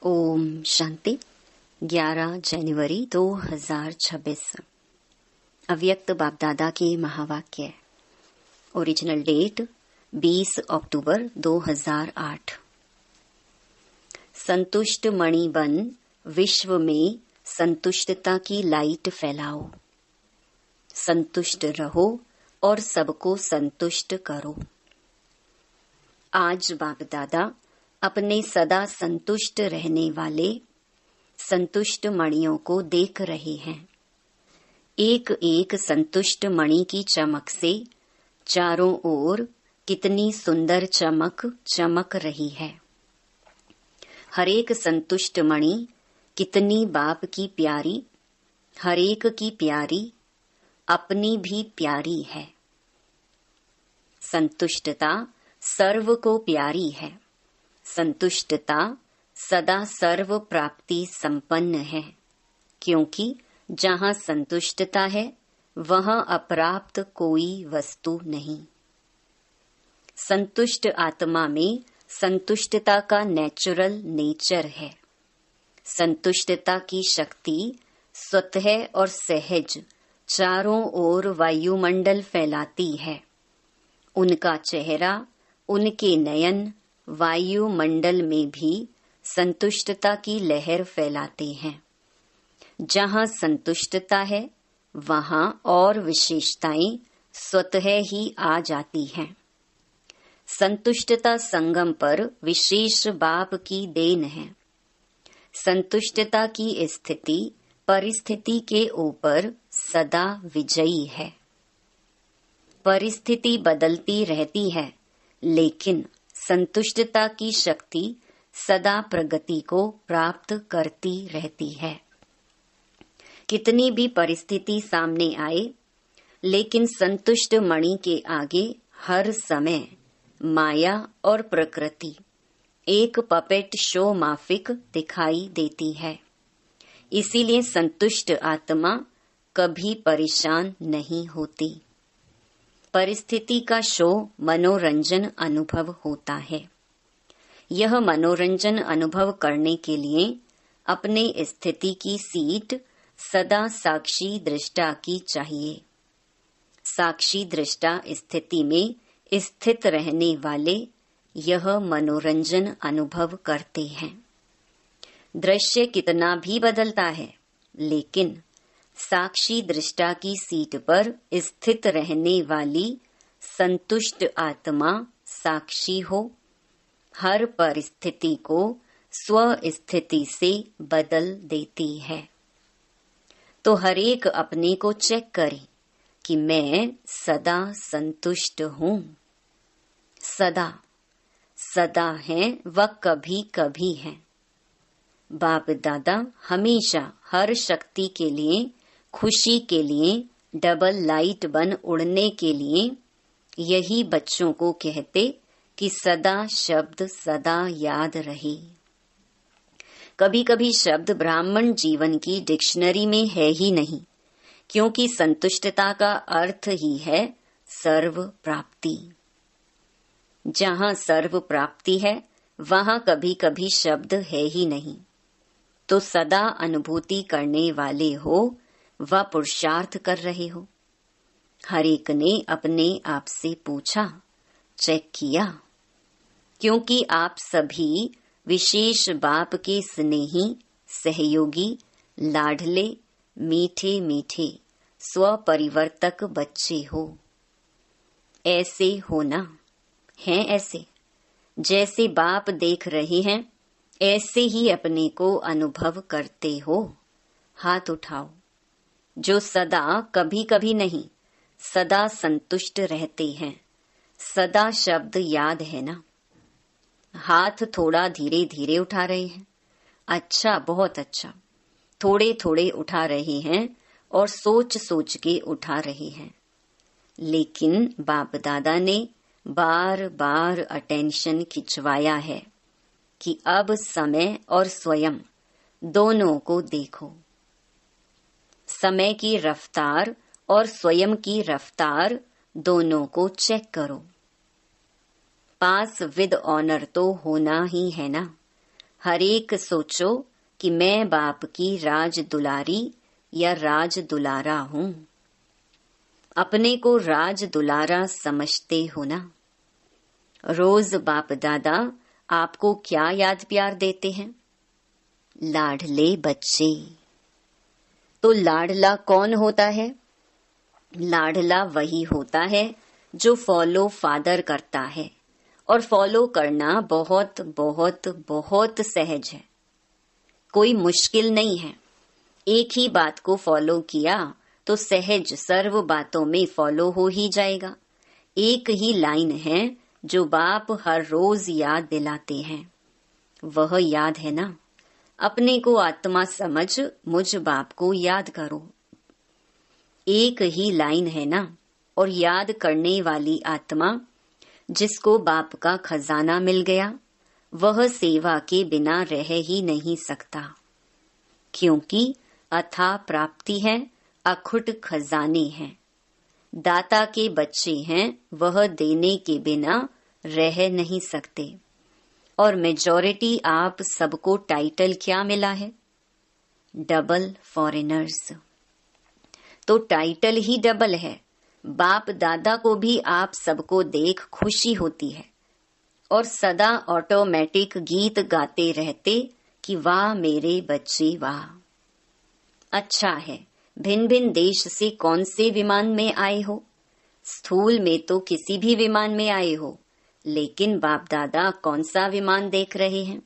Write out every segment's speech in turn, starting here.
ओम शांति। 11 जनवरी 2026। अव्यक्त बाप दादा के महावाक्य। ओरिजिनल डेट 20 अक्टूबर 2008। संतुष्ट मणि बन विश्व में संतुष्टता की लाइट फैलाओ। संतुष्ट रहो और सबको संतुष्ट करो। आज बाप दादा अपने सदा संतुष्ट रहने वाले संतुष्ट मणियों को देख रहे हैं। एक एक संतुष्ट मणि की चमक से चारों ओर कितनी सुंदर चमक चमक रही है। हरेक संतुष्ट मणि कितनी बाप की प्यारी, हरेक की प्यारी, अपनी भी प्यारी है। संतुष्टता सर्व को प्यारी है। संतुष्टता सदा सर्व प्राप्ति संपन्न है, क्योंकि जहाँ संतुष्टता है वहाँ अप्राप्त कोई वस्तु नहीं। संतुष्ट आत्मा में संतुष्टता का नेचुरल नेचर है। संतुष्टता की शक्ति स्वतः और सहज चारों ओर वायुमंडल फैलाती है। उनका चेहरा, उनके नयन वायुमंडल में भी संतुष्टता की लहर फैलाते हैं। जहाँ संतुष्टता है वहाँ और विशेषताएं स्वतः ही आ जाती हैं। संतुष्टता संगम पर विशेष बाप की देन है। संतुष्टता की स्थिति परिस्थिति के ऊपर सदा विजयी है। परिस्थिति बदलती रहती है, लेकिन संतुष्टता की शक्ति सदा प्रगति को प्राप्त करती रहती है। कितनी भी परिस्थिति सामने आए, लेकिन संतुष्ट मणि के आगे हर समय माया और प्रकृति एक पपेट शो माफिक दिखाई देती है। इसीलिए संतुष्ट आत्मा कभी परेशान नहीं होती। परिस्थिति का शो मनोरंजन अनुभव होता है। यह मनोरंजन अनुभव करने के लिए अपने स्थिति की सीट सदा साक्षी दृष्टा की चाहिए। साक्षी दृष्टा स्थिति में स्थित रहने वाले यह मनोरंजन अनुभव करते हैं। दृश्य कितना भी बदलता है, लेकिन साक्षी दृष्टा की सीट पर स्थित रहने वाली संतुष्ट आत्मा साक्षी हो, हर परिस्थिति को स्व स्थिति से बदल देती है। तो हरेक अपने को चेक करे कि मैं सदा संतुष्ट हूँ। सदा सदा है व कभी कभी है। बाप दादा हमेशा हर शक्ति के लिए, खुशी के लिए, डबल लाइट बन उड़ने के लिए यही बच्चों को कहते कि सदा शब्द सदा याद रहे। कभी कभी शब्द ब्राह्मण जीवन की डिक्शनरी में है ही नहीं, क्योंकि संतुष्टता का अर्थ ही है सर्व प्राप्ति। जहाँ सर्व प्राप्ति है वहाँ कभी कभी शब्द है ही नहीं। तो सदा अनुभूति करने वाले हो व पुरुषार्थ कर रहे हो। हर एक ने अपने आप से पूछा, चेक किया, क्योंकि आप सभी विशेष बाप के स्नेही, सहयोगी, लाडले, मीठे मीठे स्वपरिवर्तक बच्चे हो। ऐसे होना है, ऐसे जैसे बाप देख रहे हैं ऐसे ही अपने को अनुभव करते हो। हाथ उठाओ। जो सदा कभी कभी नहीं, सदा संतुष्ट रहते हैं। सदा शब्द याद है ना। हाथ थोड़ा धीरे धीरे उठा रहे हैं। अच्छा, बहुत अच्छा। थोड़े थोड़े उठा रहे हैं और सोच सोच के उठा रहे हैं। लेकिन बाप दादा ने बार बार अटेंशन खिंचवाया है कि अब समय और स्वयं दोनों को देखो। समय की रफ्तार और स्वयं की रफ्तार दोनों को चेक करो। पास विद ऑनर तो होना ही है ना। हर एक सोचो कि मैं बाप की राज दुलारी या राज दुलारा हूँ। अपने को राज दुलारा समझते हो ना। रोज बाप दादा आपको क्या याद प्यार देते हैं? लाडले बच्चे। तो लाडला कौन होता है? लाडला वही होता है जो फॉलो फादर करता है, और फॉलो करना बहुत बहुत बहुत सहज है, कोई मुश्किल नहीं है। एक ही बात को फॉलो किया तो सहज सर्व बातों में फॉलो हो ही जाएगा। एक ही लाइन है जो बाप हर रोज याद दिलाते हैं, वह याद है ना, अपने को आत्मा समझ मुझ बाप को याद करो। एक ही लाइन है ना, और याद करने वाली आत्मा जिसको बाप का खजाना मिल गया, वह सेवा के बिना रह ही नहीं सकता, क्योंकि अथाह प्राप्ति है, अखुट खजाने हैं। दाता के बच्चे हैं, वह देने के बिना रह नहीं सकते। और मेजॉरिटी आप सबको टाइटल क्या मिला है? Double foreigners. तो टाइटल ही डबल है। बाप दादा को भी आप सबको देख खुशी होती है, और सदा ऑटोमेटिक गीत गाते रहते कि वाह मेरे बच्चे वाह। अच्छा है, भिन्न भिन्न देश से कौन से विमान में आए हो? स्थूल में तो किसी भी विमान में आए हो, लेकिन बाप दादा कौन सा विमान देख रहे हैं?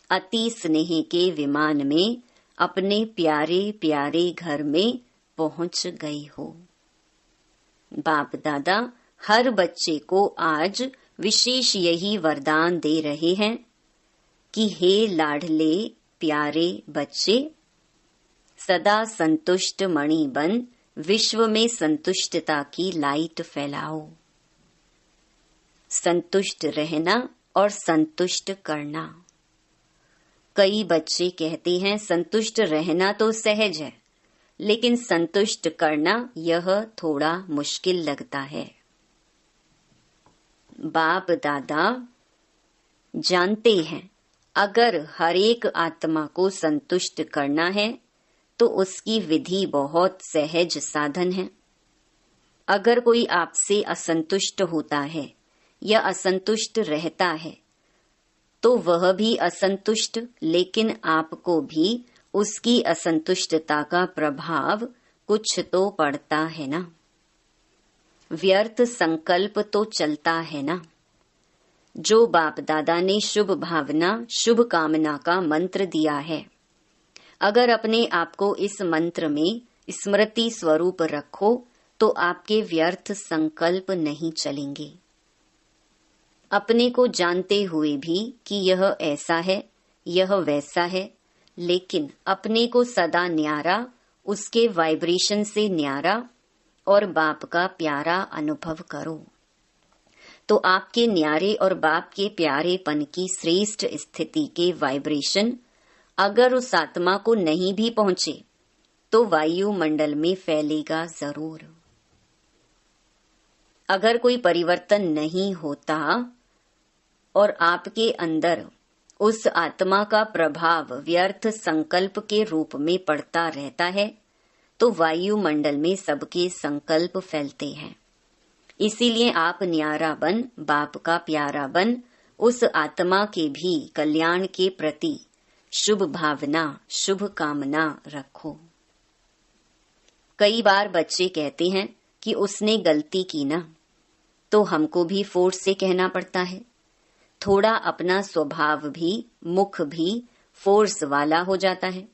अति स्नेह के विमान में अपने प्यारे प्यारे घर में पहुंच गए हो। बाप दादा हर बच्चे को आज विशेष यही वरदान दे रहे हैं कि हे लाडले प्यारे बच्चे, सदा संतुष्ट मणि बन विश्व में संतुष्टता की लाइट फैलाओ। संतुष्ट रहना और संतुष्ट करना। कई बच्चे कहते हैं संतुष्ट रहना तो सहज है, लेकिन संतुष्ट करना यह थोड़ा मुश्किल लगता है। बाप दादा जानते हैं अगर हर एक आत्मा को संतुष्ट करना है तो उसकी विधि बहुत सहज साधन है। अगर कोई आपसे असंतुष्ट होता है या असंतुष्ट रहता है तो वह भी असंतुष्ट, लेकिन आपको भी उसकी असंतुष्टता का प्रभाव कुछ तो पड़ता है ना। व्यर्थ संकल्प तो चलता है ना। जो बाप दादा ने शुभ भावना शुभ कामना का मंत्र दिया है, अगर अपने आप को इस मंत्र में स्मृति स्वरूप रखो तो आपके व्यर्थ संकल्प नहीं चलेंगे। अपने को जानते हुए भी कि यह ऐसा है यह वैसा है, लेकिन अपने को सदा न्यारा, उसके वाइब्रेशन से न्यारा और बाप का प्यारा अनुभव करो, तो आपके न्यारे और बाप के प्यारेपन की श्रेष्ठ स्थिति के वाइब्रेशन अगर उस आत्मा को नहीं भी पहुंचे तो वायुमंडल में फैलेगा जरूर। अगर कोई परिवर्तन नहीं होता और आपके अंदर उस आत्मा का प्रभाव व्यर्थ संकल्प के रूप में पड़ता रहता है, तो वायुमंडल में सबके संकल्प फैलते हैं। इसीलिए आप न्यारा बन, बाप का प्यारा बन, उस आत्मा के भी कल्याण के प्रति शुभ भावना शुभ कामना रखो। कई बार बच्चे कहते हैं कि उसने गलती की ना, तो हमको भी फोर्स से कहना पड़ता है। थोड़ा अपना स्वभाव भी, मुख भी फोर्स वाला हो जाता है।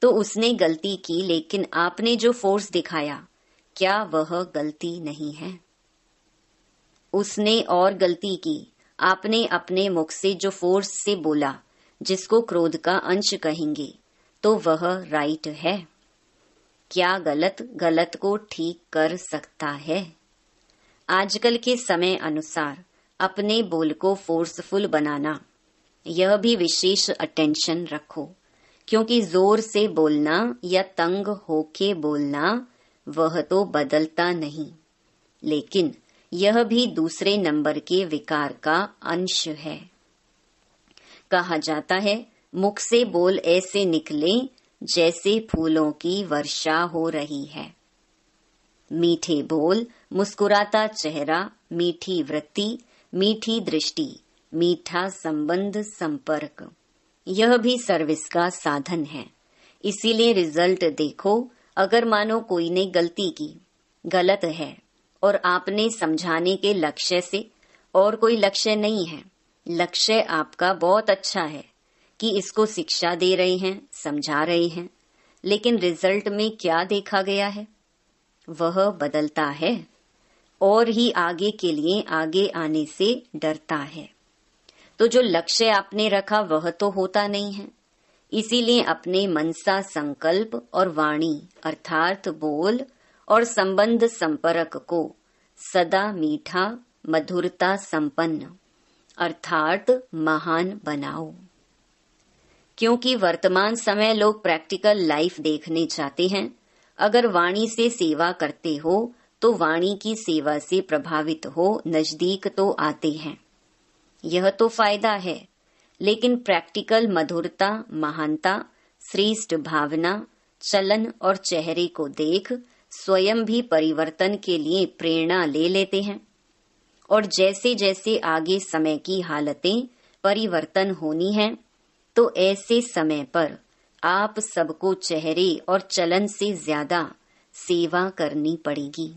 तो उसने गलती की, लेकिन आपने जो फोर्स दिखाया, क्या वह गलती नहीं है? उसने और गलती की, आपने अपने मुख से जो फोर्स से बोला, जिसको क्रोध का अंश कहेंगे, तो वह राइट है? क्या गलत गलत को ठीक कर सकता है? आजकल के समय अनुसार अपने बोल को फोर्सफुल बनाना, यह भी विशेष अटेंशन रखो, क्योंकि जोर से बोलना या तंग होके बोलना वह तो बदलता नहीं, लेकिन यह भी दूसरे नंबर के विकार का अंश है। कहा जाता है, मुख से बोल ऐसे निकले जैसे फूलों की वर्षा हो रही है। मीठे बोल, मुस्कुराता चेहरा, मीठी वृत्ति, मीठी दृष्टि, मीठा संबंध संपर्क, यह भी सर्विस का साधन है। इसीलिए रिजल्ट देखो, अगर मानो कोई ने गलती की, गलत है, और आपने समझाने के लक्ष्य से, और कोई लक्ष्य नहीं है, लक्ष्य आपका बहुत अच्छा है कि इसको शिक्षा दे रहे हैं, समझा रहे हैं, लेकिन रिजल्ट में क्या देखा गया है? वह बदलता है और ही आगे के लिए आगे आने से डरता है। तो जो लक्ष्य आपने रखा वह तो होता नहीं है। इसीलिए अपने मनसा संकल्प और वाणी अर्थात बोल और संबंध संपर्क को सदा मीठा, मधुरता संपन्न अर्थात महान बनाओ। क्योंकि वर्तमान समय लोग प्रैक्टिकल लाइफ देखने चाहते हैं। अगर वाणी से सेवा करते हो तो वाणी की सेवा से प्रभावित हो, नजदीक तो आते हैं, यह तो फायदा है। लेकिन प्रैक्टिकल मधुरता, महानता, श्रेष्ठ भावना, चलन और चेहरे को देख स्वयं भी परिवर्तन के लिए प्रेरणा ले लेते हैं। और जैसे जैसे आगे समय की हालतें परिवर्तन होनी है, तो ऐसे समय पर आप सबको चेहरे और चलन से ज्यादा सेवा करनी पड़ेगी।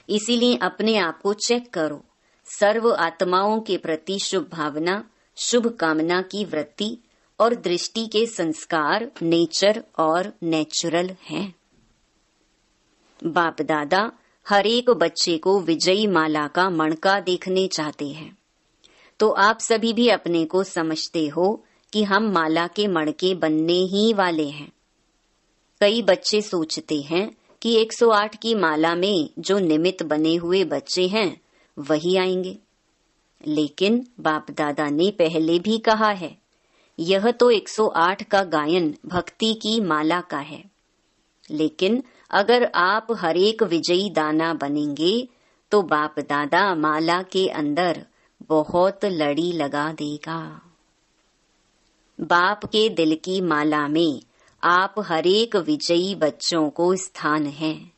इसीलिए अपने आप को चेक करो। सर्व आत्माओं के प्रति शुभ भावना, शुभ कामना की वृत्ति और दृष्टि के संस्कार नेचर और नेचुरल हैं। बाप दादा हर एक बच्चे को विजयी माला का मणका देखने चाहते हैं। तो आप सभी भी अपने को समझते हो कि हम माला के मणके बनने ही वाले हैं। कई बच्चे सोचते हैं कि 108 की माला में जो निमित्त बने हुए बच्चे हैं वही आएंगे। लेकिन बाप दादा ने पहले भी कहा है, यह तो 108 का गायन भक्ति की माला का है। लेकिन अगर आप हर एक विजयी दाना बनेंगे तो बाप दादा माला के अंदर बहुत लड़ी लगा देगा। बाप के दिल की माला में आप हर एक विजयी बच्चों को स्थान है।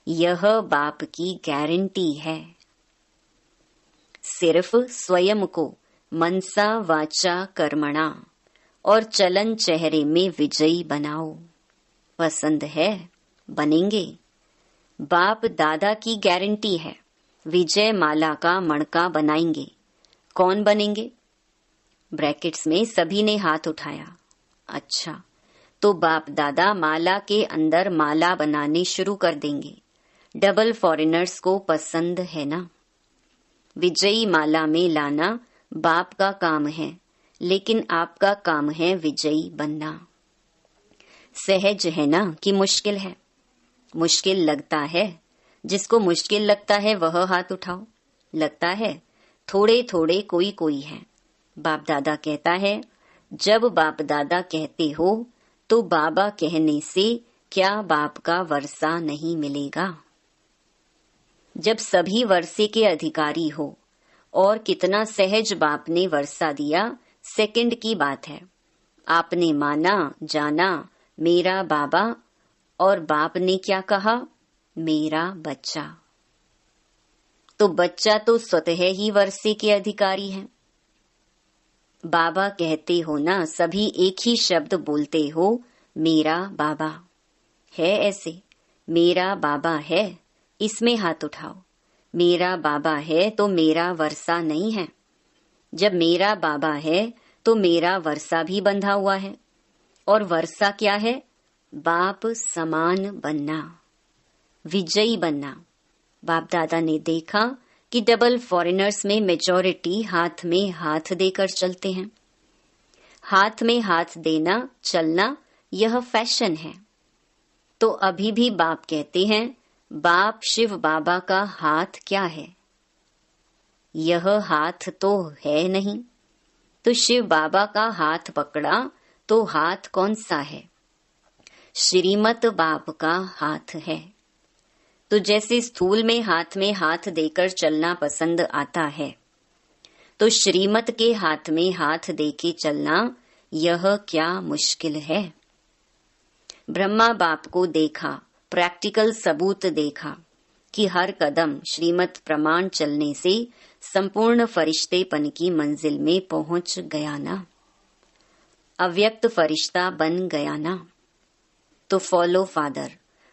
यह बाप की गारंटी है। सिर्फ स्वयं को मनसा वाचा कर्मणा और चलन चेहरे में विजयी बनाओ। पसंद है, बनेंगे। बाप दादा की गारंटी है, विजय माला का मणका बनाएंगे। कौन बनेंगे? ब्रैकेट्स में सभी ने हाथ उठाया। अच्छा, तो बाप दादा माला के अंदर माला बनाने शुरू कर देंगे। डबल फॉरेनर्स को पसंद है ना? विजयी माला में लाना बाप का काम है, लेकिन आपका काम है विजयी बनना। सहज है ना कि मुश्किल है? मुश्किल लगता है। जिसको मुश्किल लगता है वह हाथ उठाओ। लगता है थोड़े थोड़े कोई कोई है। बाप दादा कहता है, जब बाप दादा कहते हो तो बाबा कहने से क्या बाप का वर्षा नहीं मिलेगा? जब सभी वर्षे के अधिकारी हो और कितना सहज बाप ने वर्षा दिया, सेकंड की बात है। आपने माना जाना मेरा बाबा, और बाप ने क्या कहा? मेरा बच्चा। तो बच्चा तो स्वतः ही वर्षे के अधिकारी है। बाबा कहते हो ना, सभी एक ही शब्द बोलते हो, मेरा बाबा है। ऐसे मेरा बाबा है, इसमें हाथ उठाओ। मेरा बाबा है तो मेरा वर्षा नहीं है। जब मेरा बाबा है तो मेरा वर्षा भी बंधा हुआ है। और वर्षा क्या है? बाप समान बनना, विजयी बनना। बाप दादा ने देखा कि डबल फॉरेनर्स में मेजॉरिटी हाथ में हाथ देकर चलते हैं। हाथ में हाथ देना, चलना, यह फैशन है। तो अभी भी बाप कहते हैं, बाप शिव बाबा का हाथ क्या है? यह हाथ तो है नहीं। तो शिव बाबा का हाथ पकड़ा तो हाथ कौन सा है? श्रीमत बाप का हाथ है। तो जैसे स्थूल में हाथ देकर चलना पसंद आता है, तो श्रीमत के हाथ में हाथ देके चलना यह क्या मुश्किल है। ब्रह्मा बाप को देखा, प्रैक्टिकल सबूत देखा कि हर कदम श्रीमत प्रमाण चलने से संपूर्ण फरिश्तेपन की मंजिल में पहुंच गया ना, अव्यक्त फरिश्ता बन गया ना। तो फॉलो फादर,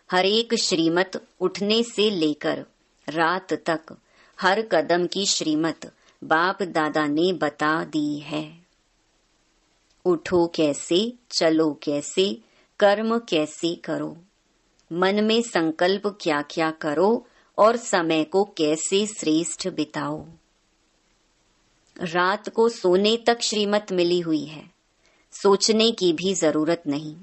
हर एक श्रीमत उठने से लेकर रात तक हर कदम की श्रीमत बाप दादा ने बता दी है। उठो कैसे, चलो कैसे, कर्म कैसे करो, मन में संकल्प क्या क्या करो और समय को कैसे श्रेष्ठ बिताओ। रात को सोने तक श्रीमत मिली हुई है, सोचने की भी जरूरत नहीं।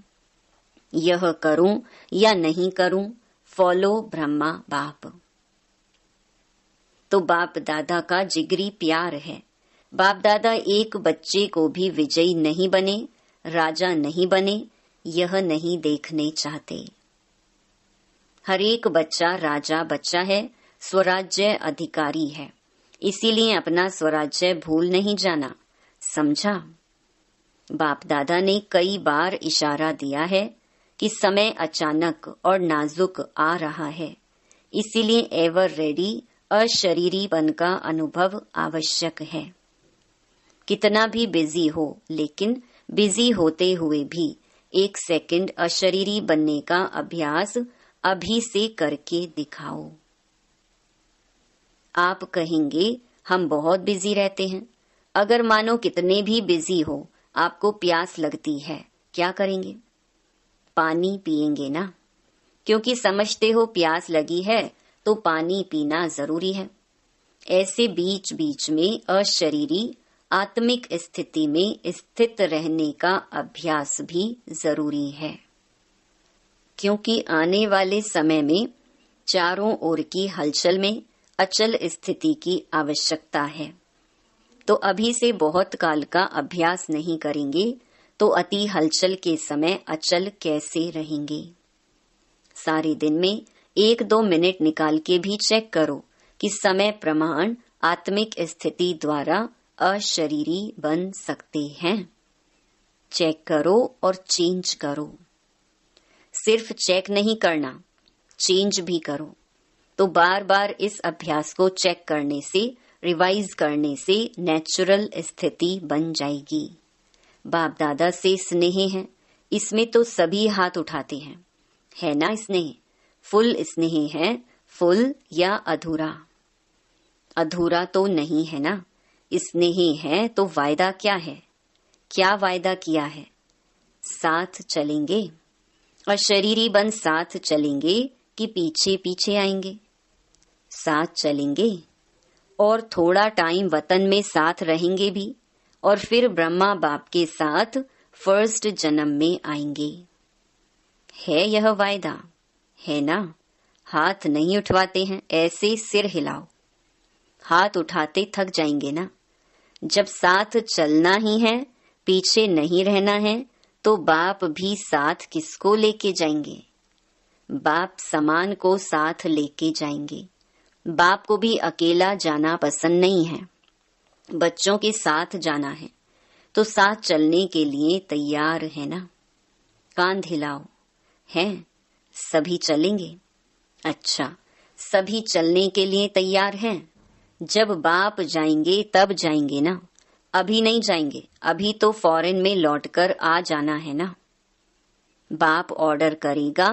यह करूं या नहीं करूं, फॉलो ब्रह्मा बाप। तो बाप दादा का जिगरी प्यार है। बाप दादा एक बच्चे को भी विजयी नहीं बने, राजा नहीं बने, यह नहीं देखने चाहते। हर एक बच्चा राजा बच्चा है, स्वराज्य अधिकारी है, इसीलिए अपना स्वराज्य भूल नहीं जाना, समझा। बाप दादा ने कई बार इशारा दिया है कि समय अचानक और नाजुक आ रहा है, इसीलिए एवर रेडी अशरीरीपन का अनुभव आवश्यक है। कितना भी बिजी हो, लेकिन बिजी होते हुए भी 1 सेकंड अशरीरी बनने का अभ्यास अभी से करके दिखाओ। आप कहेंगे हम बहुत बिजी रहते हैं। अगर मानो कितने भी बिजी हो, आपको प्यास लगती है, क्या करेंगे? पानी पिएंगे ना, क्योंकि समझते हो प्यास लगी है तो पानी पीना जरूरी है। ऐसे बीच बीच में अशरीरी आत्मिक स्थिति में स्थित रहने का अभ्यास भी जरूरी है, क्योंकि आने वाले समय में चारों ओर की हलचल में अचल स्थिति की आवश्यकता है। तो अभी से बहुत काल का अभ्यास नहीं करेंगे तो अति हलचल के समय अचल कैसे रहेंगे। सारे दिन में 1-2 मिनट निकाल के भी चेक करो कि समय प्रमाण आत्मिक स्थिति द्वारा अशरीरी बन सकते हैं। चेक करो और चेंज करो। सिर्फ चेक नहीं करना, चेंज भी करो। तो बार बार इस अभ्यास को चेक करने से, रिवाइज करने से नेचुरल स्थिति बन जाएगी। बाप दादा से स्नेह है, इसमें तो सभी हाथ उठाते हैं, है ना स्नेह? फुल स्नेह है, फुल या अधूरा? अधूरा तो नहीं है ना। स्नेह है तो वायदा क्या है? क्या वायदा किया है? साथ चलेंगे। अशरीरी बन साथ चलेंगे कि पीछे पीछे आएंगे? साथ चलेंगे और थोड़ा टाइम वतन में साथ रहेंगे भी, और फिर ब्रह्मा बाप के साथ फर्स्ट जन्म में आएंगे। है यह वायदा? है ना? हाथ नहीं उठवाते हैं, ऐसे सिर हिलाओ। हाथ उठाते थक जाएंगे ना। जब साथ चलना ही है, पीछे नहीं रहना है, तो बाप भी साथ किसको लेके जाएंगे? बाप समान को साथ लेके जाएंगे। बाप को भी अकेला जाना पसंद नहीं है, बच्चों के साथ जाना है। तो साथ चलने के लिए तैयार है ना? कान हिलाओ। हैं? सभी चलेंगे? अच्छा, सभी चलने के लिए तैयार हैं। जब बाप जाएंगे तब जाएंगे ना, अभी नहीं जाएंगे। अभी तो फॉरेन में लौटकर आ जाना है ना। बाप ऑर्डर करेगा,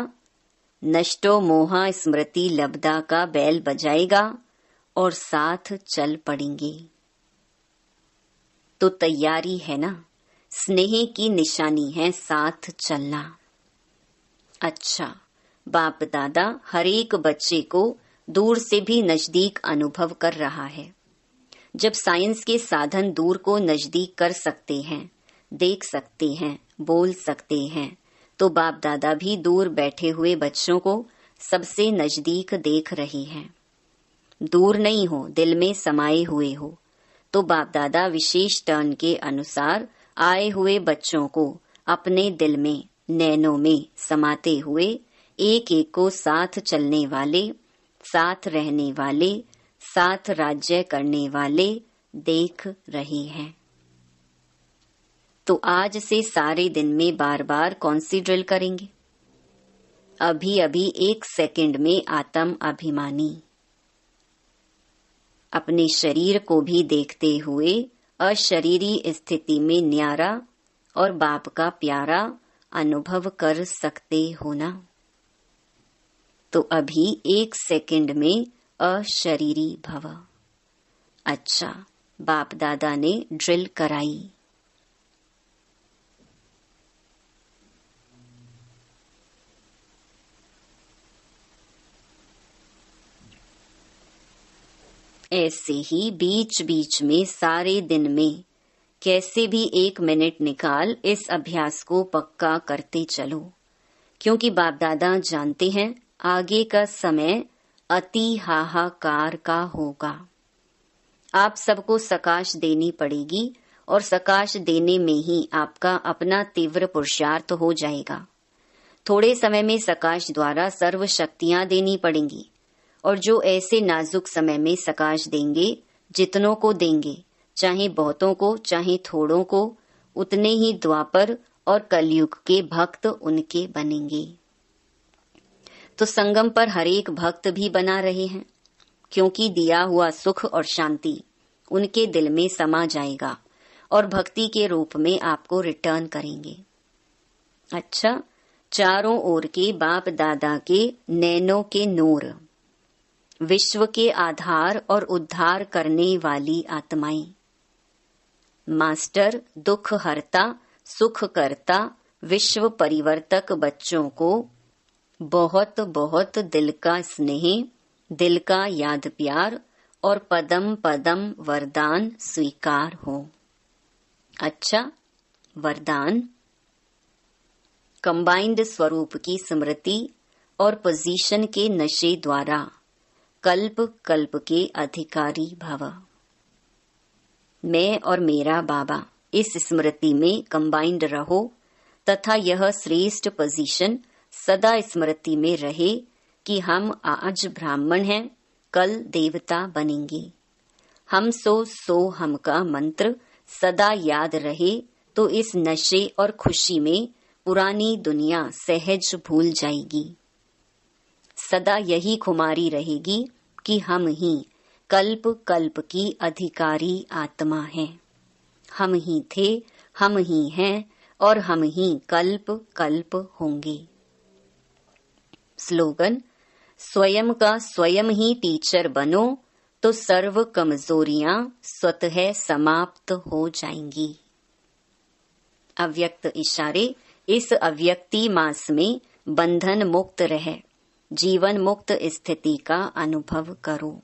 नष्टो मोहा स्मृति लब्धा का बैल बजाएगा और साथ चल पड़ेंगे। तो तैयारी है ना? स्नेह की निशानी है साथ चलना। अच्छा, बाप दादा हर एक बच्चे को दूर से भी नजदीक अनुभव कर रहा है। जब साइंस के साधन दूर को नजदीक कर सकते हैं, देख सकते हैं, बोल सकते हैं, तो बाप दादा भी दूर बैठे हुए बच्चों को सबसे नजदीक देख रहे हैं। दूर नहीं हो, दिल में समाये हुए हो। तो बाप दादा विशेष टर्न के अनुसार आए हुए बच्चों को अपने दिल में, नैनों में समाते हुए एक एक को साथ चलने वाले, साथ रहने वाले, साथ राज्य करने वाले, देख रहे हैं। तो आज से सारे दिन में बार बार कौन सी ड्रिल करेंगे? अभी अभी 1 सेकंड में आत्म अभिमानी, अपने शरीर को भी देखते हुए अशरीरी स्थिति में न्यारा और बाप का प्यारा अनुभव कर सकते हो ना? तो अभी 1 सेकंड में अशरीरी भव। अच्छा, बाप दादा ने ड्रिल कराई। ऐसे ही बीच बीच में सारे दिन में कैसे भी 1 मिनट निकाल इस अभ्यास को पक्का करते चलो, क्योंकि बाप दादा जानते हैं आगे का समय अति हाहाकार का होगा। आप सबको सकाश देनी पड़ेगी और सकाश देने में ही आपका अपना तीव्र पुरुषार्थ हो जाएगा। थोड़े समय में सकाश द्वारा सर्व शक्तियां देनी पड़ेंगी, और जो ऐसे नाजुक समय में सकाश देंगे, जितनों को देंगे, चाहे बहुतों को चाहे थोड़ों को, उतने ही द्वापर और कलयुग के भक्त उनके बनेंगे। तो संगम पर हर एक भक्त भी बना रहे हैं, क्योंकि दिया हुआ सुख और शांति उनके दिल में समा जाएगा और भक्ति के रूप में आपको रिटर्न करेंगे। अच्छा, चारों ओर के बाप दादा के नैनों के नूर, विश्व के आधार और उद्धार करने वाली आत्माएं, मास्टर दुख हरता सुख करता विश्व परिवर्तक बच्चों को बहुत बहुत दिल का स्नेह, दिल का याद प्यार और पदम पदम वरदान स्वीकार हो। अच्छा, वरदान कंबाइंड स्वरूप की स्मृति और पोजीशन के नशे द्वारा कल्प कल्प के अधिकारी भव। मैं और मेरा बाबा इस स्मृति में कंबाइंड रहो तथा यह श्रेष्ठ पोजीशन सदा स्मृति में रहे कि हम आज ब्राह्मण हैं, कल देवता बनेंगे। हम सो हम का मंत्र सदा याद रहे, तो इस नशे और खुशी में पुरानी दुनिया सहज भूल जाएगी। सदा यही खुमारी रहेगी कि हम ही कल्प कल्प की अधिकारी आत्मा हैं। हम ही थे, हम ही हैं और हम ही कल्प कल्प होंगे। स्लोगन, स्वयं का स्वयं ही टीचर बनो तो सर्व कमजोरियां स्वतः समाप्त हो जाएंगी। अव्यक्त इशारे, इस अव्यक्ति मास में बंधन मुक्त रहे, जीवन मुक्त स्थिति का अनुभव करो।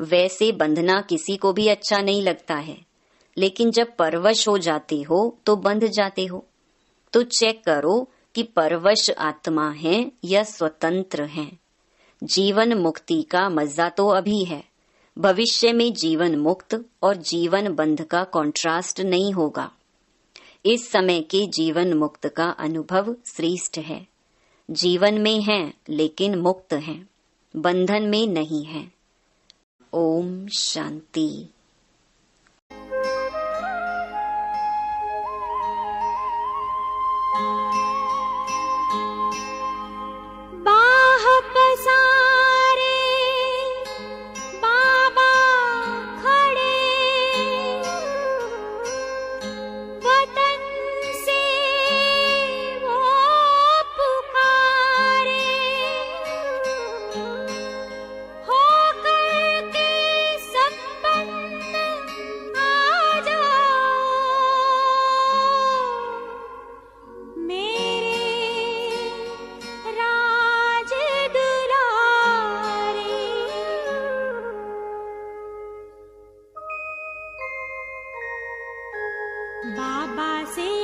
वैसे बंधना किसी को भी अच्छा नहीं लगता है, लेकिन जब परवश हो जाते हो तो बंध जाते हो। तो चेक करो कि परवश आत्मा है या स्वतंत्र है। जीवन मुक्ति का मजा तो अभी है, भविष्य में जीवन मुक्त और जीवन बंध का कॉन्ट्रास्ट नहीं होगा। इस समय के जीवन मुक्त का अनुभव श्रेष्ठ है। जीवन में है लेकिन मुक्त है, बंधन में नहीं है। ओम शांति। बाबा से